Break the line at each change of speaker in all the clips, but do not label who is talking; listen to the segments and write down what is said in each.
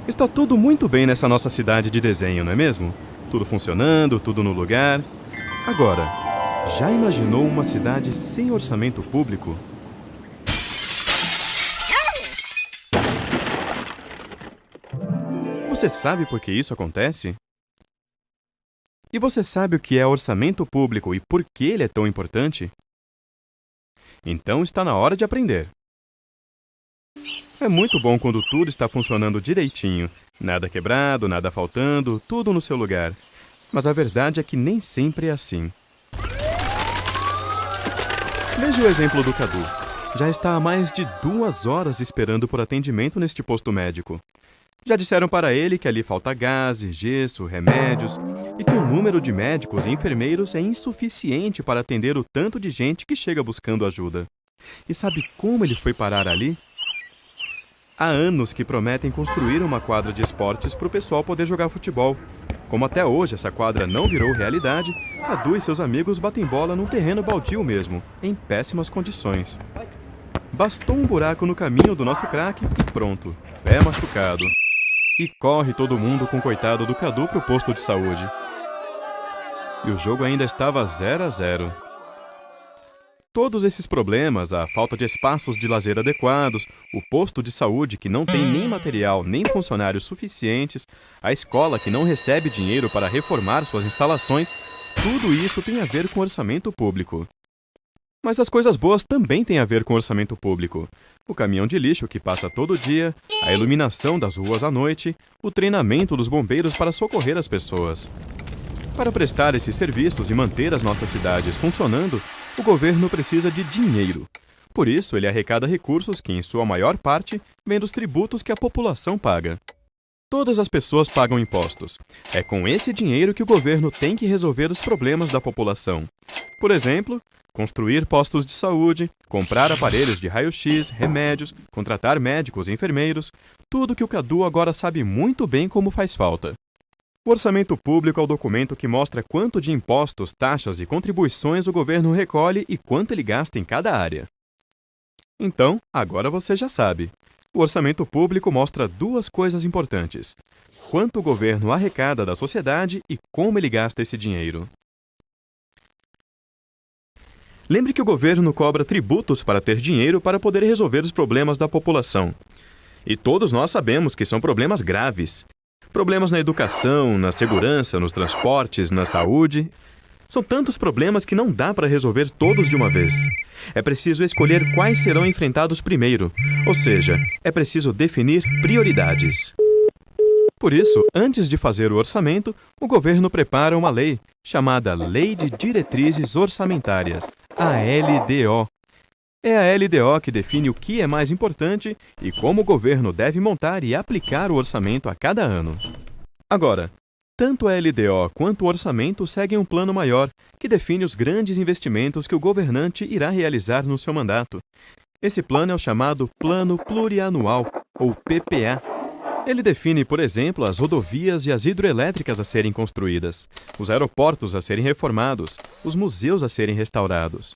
Está tudo muito bem nessa nossa cidade de desenho, não é mesmo? Tudo funcionando, tudo no lugar. Agora, já imaginou uma cidade sem orçamento público? Você sabe por que isso acontece? E você sabe o que é orçamento público e por que ele é tão importante? Então está na hora de aprender. É muito bom quando tudo está funcionando direitinho, nada quebrado, nada faltando, tudo no seu lugar. Mas a verdade é que nem sempre é assim. Veja o exemplo do Cadu. Já está há mais de 2 horas esperando por atendimento neste posto médico. Já disseram para ele que ali falta gases, gesso, remédios e que o número de médicos e enfermeiros é insuficiente para atender o tanto de gente que chega buscando ajuda. E sabe como ele foi parar ali? Há anos que prometem construir uma quadra de esportes para o pessoal poder jogar futebol. Como até hoje essa quadra não virou realidade, Cadu e seus amigos batem bola num terreno baldio mesmo, em péssimas condições. Bastou um buraco no caminho do nosso craque e pronto, pé machucado. E corre todo mundo com o coitado do Cadu pro posto de saúde. E o jogo ainda estava 0-0. Todos esses problemas, a falta de espaços de lazer adequados, o posto de saúde que não tem nem material nem funcionários suficientes, a escola que não recebe dinheiro para reformar suas instalações, tudo isso tem a ver com orçamento público. Mas as coisas boas também têm a ver com orçamento público. O caminhão de lixo que passa todo dia, a iluminação das ruas à noite, o treinamento dos bombeiros para socorrer as pessoas. Para prestar esses serviços e manter as nossas cidades funcionando, o governo precisa de dinheiro. Por isso, ele arrecada recursos que, em sua maior parte, vêm dos tributos que a população paga. Todas as pessoas pagam impostos. É com esse dinheiro que o governo tem que resolver os problemas da população. Por exemplo, construir postos de saúde, comprar aparelhos de raio-x, remédios, contratar médicos e enfermeiros, tudo que o Cadu agora sabe muito bem como faz falta. O orçamento público é o documento que mostra quanto de impostos, taxas e contribuições o governo recolhe e quanto ele gasta em cada área. Então, agora você já sabe. O orçamento público mostra 2 coisas importantes: quanto o governo arrecada da sociedade e como ele gasta esse dinheiro. Lembre que o governo cobra tributos para ter dinheiro para poder resolver os problemas da população. E todos nós sabemos que são problemas graves. Problemas na educação, na segurança, nos transportes, na saúde. São tantos problemas que não dá para resolver todos de uma vez. É preciso escolher quais serão enfrentados primeiro, ou seja, é preciso definir prioridades. Por isso, antes de fazer o orçamento, o governo prepara uma lei, chamada Lei de Diretrizes Orçamentárias, a LDO. É a LDO que define o que é mais importante e como o governo deve montar e aplicar o orçamento a cada ano. Agora, tanto a LDO quanto o orçamento seguem um plano maior, que define os grandes investimentos que o governante irá realizar no seu mandato. Esse plano é o chamado Plano Plurianual, ou PPA. Ele define, por exemplo, as rodovias e as hidroelétricas a serem construídas, os aeroportos a serem reformados, os museus a serem restaurados.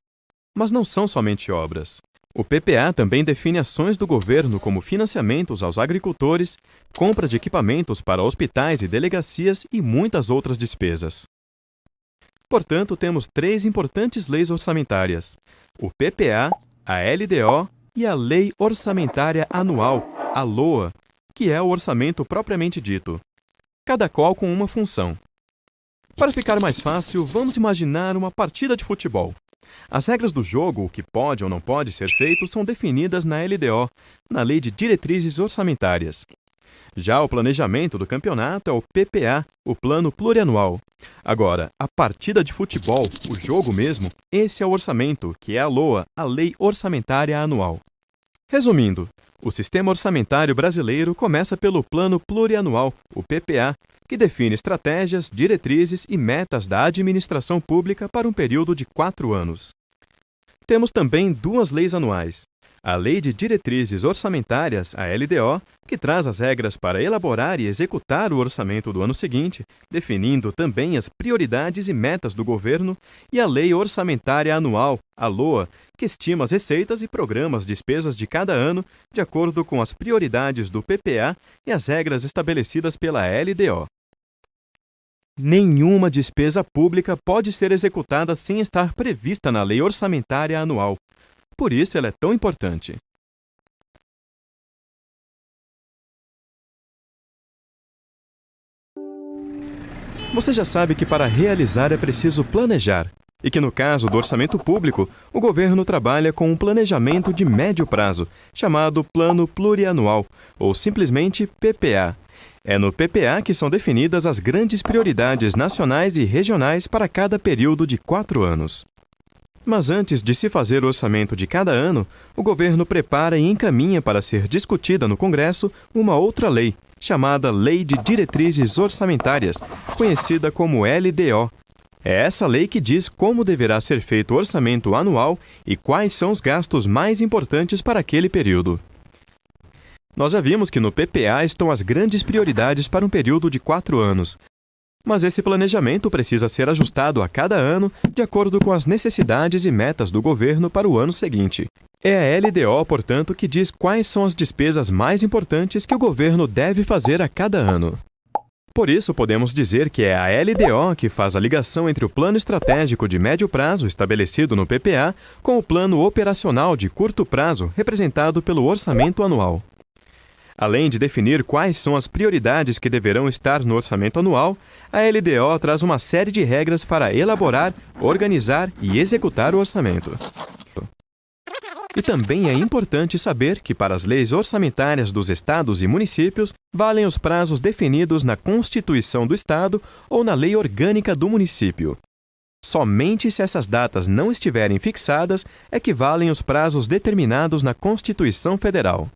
Mas não são somente obras. O PPA também define ações do governo como financiamentos aos agricultores, compra de equipamentos para hospitais e delegacias e muitas outras despesas. Portanto, temos 3 importantes leis orçamentárias: o PPA, a LDO e a Lei Orçamentária Anual, a LOA, que é o orçamento propriamente dito, cada qual com uma função. Para ficar mais fácil, vamos imaginar uma partida de futebol. As regras do jogo, o que pode ou não pode ser feito, são definidas na LDO, na Lei de Diretrizes Orçamentárias. Já o planejamento do campeonato é o PPA, o Plano Plurianual. Agora, a partida de futebol, o jogo mesmo, esse é o orçamento, que é a LOA, a Lei Orçamentária Anual. Resumindo, o sistema orçamentário brasileiro começa pelo Plano Plurianual, o PPA, que define estratégias, diretrizes e metas da administração pública para um período de 4 anos. Temos também 2 leis anuais: A Lei de Diretrizes Orçamentárias, a LDO, que traz as regras para elaborar e executar o orçamento do ano seguinte, definindo também as prioridades e metas do governo, e a Lei Orçamentária Anual, a LOA, que estima as receitas e programa as despesas de cada ano de acordo com as prioridades do PPA e as regras estabelecidas pela LDO. Nenhuma despesa pública pode ser executada sem estar prevista na Lei Orçamentária Anual. Por isso ela é tão importante. Você já sabe que para realizar é preciso planejar, e que no caso do orçamento público, o governo trabalha com um planejamento de médio prazo, chamado Plano Plurianual, ou simplesmente PPA. É no PPA que são definidas as grandes prioridades nacionais e regionais para cada período de 4 anos. Mas antes de se fazer o orçamento de cada ano, o governo prepara e encaminha para ser discutida no Congresso uma outra lei, chamada Lei de Diretrizes Orçamentárias, conhecida como LDO. É essa lei que diz como deverá ser feito o orçamento anual e quais são os gastos mais importantes para aquele período. Nós já vimos que no PPA estão as grandes prioridades para um período de 4 anos. Mas esse planejamento precisa ser ajustado a cada ano de acordo com as necessidades e metas do governo para o ano seguinte. É a LDO, portanto, que diz quais são as despesas mais importantes que o governo deve fazer a cada ano. Por isso, podemos dizer que é a LDO que faz a ligação entre o plano estratégico de médio prazo, estabelecido no PPA, com o plano operacional de curto prazo, representado pelo orçamento anual. Além de definir quais são as prioridades que deverão estar no orçamento anual, a LDO traz uma série de regras para elaborar, organizar e executar o orçamento. E também é importante saber que para as leis orçamentárias dos estados e municípios, valem os prazos definidos na Constituição do Estado ou na Lei Orgânica do Município. Somente se essas datas não estiverem fixadas é que valem os prazos determinados na Constituição Federal.